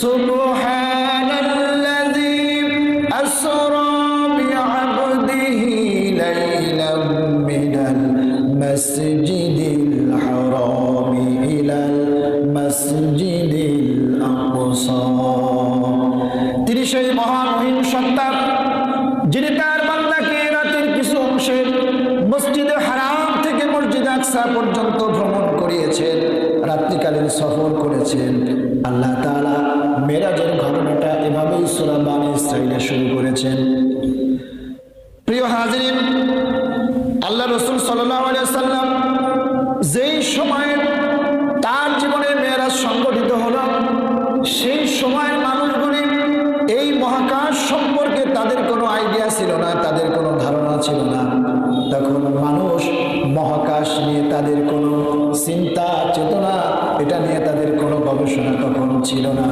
সুবহানাল্লাযী আসরা বিআবদিহি লাইলাম মিনাল মাসজিদিল হারামি ইলাল মাসজিদিল আকসা। তিনি সেই মহামহিম সত্তা যিনি তার বান্দাকে রাতের কিছু অংশে মসজিদে হারাম থেকে মসজিদ আকসা পর্যন্ত ভ্রমণ করিয়েছেন, রাত্রিকালীন সফর করেছেন। আল্লাহ তাআলা মেরাজের ঘটনাটা এভাবেই সূরা বানী ইসরাঈলে শুরু করেছেন। প্রিয় হাজিরিন, আল্লাহ রাসূল সাল্লাল্লাহু আলাইহি ওয়াসাল্লাম যেই সময়ে তার জীবনে মেরাজ সংঘটিত হলো, সেই সময়ের মানুষগুলি এই মহাকাশ সম্পর্কে তাদের কোনো আইডিয়া ছিল না, তাদের কোনো ধারণা ছিল না। তখন মানুষ মহাকাশ নিয়ে তাদের কোনো চিন্তা চেতনা, এটা নিয়ে তাদের কোনো গবেষণা তখন ছিল না।